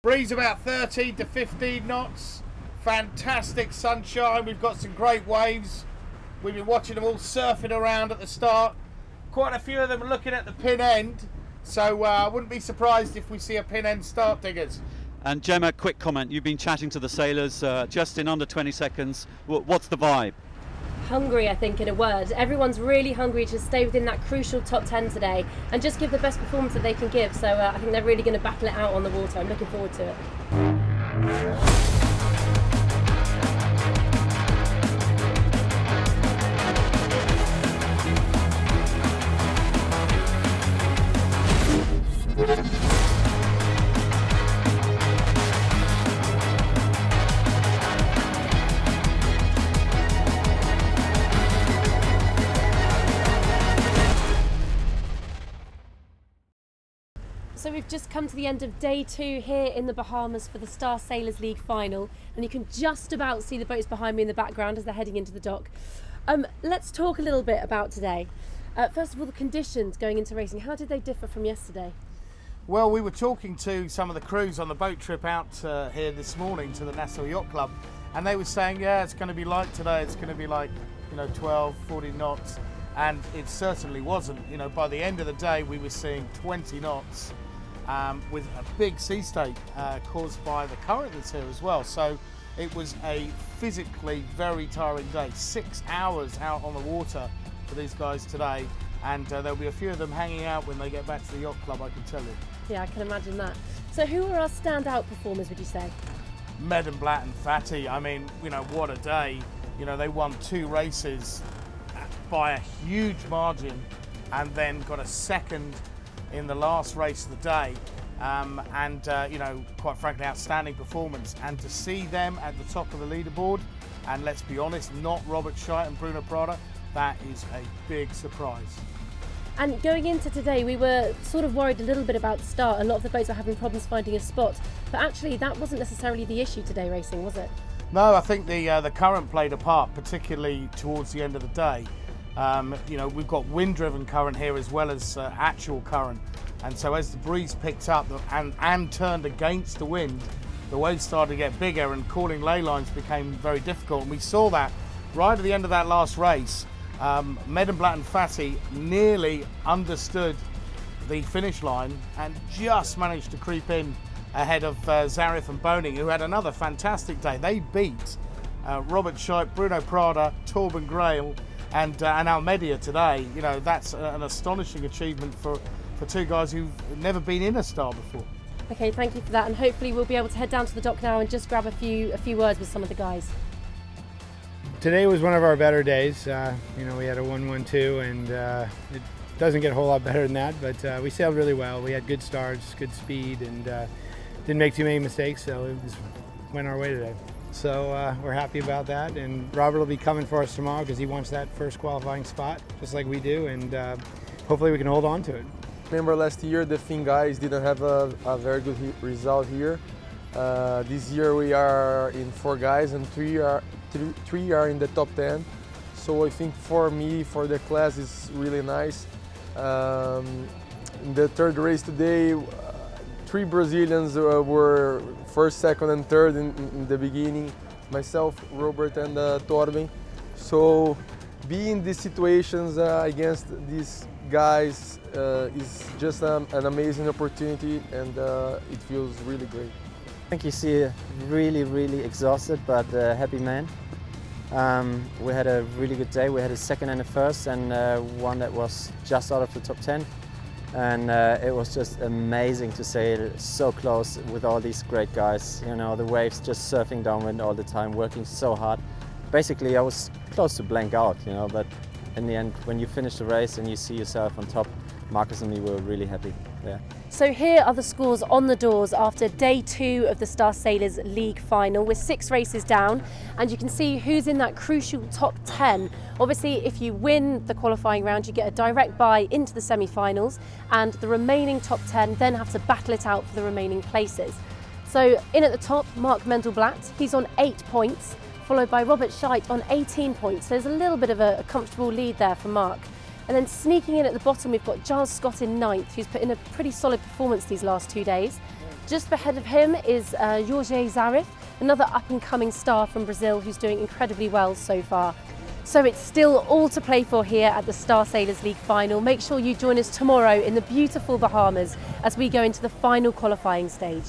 Breeze about 13 to 15 knots. Fantastic sunshine. We've got some great waves. We've been watching them all surfing around at the start. Quite a few of them looking at the pin end. So I wouldn't be surprised if we see a pin end start, Diggers. And Gemma, quick comment. You've been chatting to the sailors just in under 20 seconds. What's the vibe? Hungry, I think, in a word. Everyone's really hungry to stay within that crucial top 10 today and just give the best performance that they can give. So I think they're really going to battle it out on the water. I'm looking forward to it. So we've just come to the end of day 2 here in the Bahamas for the Star Sailors League final, and you can just about see the boats behind me in the background as they're heading into the dock. Let's talk a little bit about today. First of all, the conditions going into racing, how did they differ from yesterday? Well, we were talking to some of the crews on the boat trip out here this morning to the Nassau Yacht Club, and they were saying, yeah, it's going to be light today, it's going to be like, 12, 14 knots, and it certainly wasn't. By the end of the day, we were seeing 20 knots. With a big sea state caused by the current that's here as well. So it was a physically very tiring day. 6 hours out on the water for these guys today, and there'll be a few of them hanging out when they get back to the yacht club, I can tell you. Yeah, I can imagine that. So who are our standout performers, would you say? Medenblatt and Fatty, I mean, what a day. They won 2 races by a huge margin and then got a second in the last race of the day, quite frankly, outstanding performance. And to see them at the top of the leaderboard, and let's be honest, not Robert Scheidt and Bruno Prada, that is a big surprise. And going into today, we were sort of worried a little bit about the start. A lot of the boats were having problems finding a spot, but actually that wasn't necessarily the issue today racing, was it? No, I think the current played a part, particularly towards the end of the day. We've got wind-driven current here as well as actual current, and so as the breeze picked up and turned against the wind, the waves started to get bigger and calling ley lines became very difficult. And we saw that right at the end of that last race. Medenblatt and Fatty nearly understood the finish line and just managed to creep in ahead of Zarif and Boning, who had another fantastic day. They beat Robert Scheidt, Bruno Prada, Torben Grail, and Almedia today. That's an astonishing achievement for 2 guys who've never been in a Star before. Okay, thank you for that, and hopefully we'll be able to head down to the dock now and just grab a few words with some of the guys. Today was one of our better days. We had a 1-1-2, and it doesn't get a whole lot better than that, but we sailed really well. We had good starts, good speed, and didn't make too many mistakes, so it just went our way today. So we're happy about that, and Robert will be coming for us tomorrow because he wants that first qualifying spot, just like we do, and hopefully we can hold on to it. Remember last year the Finn guys didn't have a very good result here. This year we are in 4 guys and 3 are in the top 10. So I think for me, for the class, is really nice. In the 3rd race today, 3 Brazilians were 1st, 2nd and 3rd in the beginning, myself, Robert and Torben. So being in these situations against these guys is just an amazing opportunity, and it feels really great. I think you see really exhausted but happy man. We had a really good day. We had a 2nd and a 1st, and one that was just out of the top 10. And it was just amazing to sail so close with all these great guys. The waves just surfing downwind all the time, working so hard. Basically, I was close to blank out, but in the end, when you finish the race and you see yourself on top, Marcus and me were really happy there. So here are the scores on the doors after day 2 of the Star Sailors League final. We're 6 races down, and you can see who's in that crucial top 10. Obviously, if you win the qualifying round, you get a direct bye into the semi-finals, and the remaining top 10 then have to battle it out for the remaining places. So in at the top, Mark Medenblatt, he's on 8 points, followed by Robert Scheidt on 18 points. So there's a little bit of a comfortable lead there for Mark. And then sneaking in at the bottom, we've got Giles Scott in 9th, who's put in a pretty solid performance these last 2 days. Just ahead of him is Jorge Zarif, another up-and-coming star from Brazil who's doing incredibly well so far. So it's still all to play for here at the Star Sailors League final. Make sure you join us tomorrow in the beautiful Bahamas as we go into the final qualifying stage.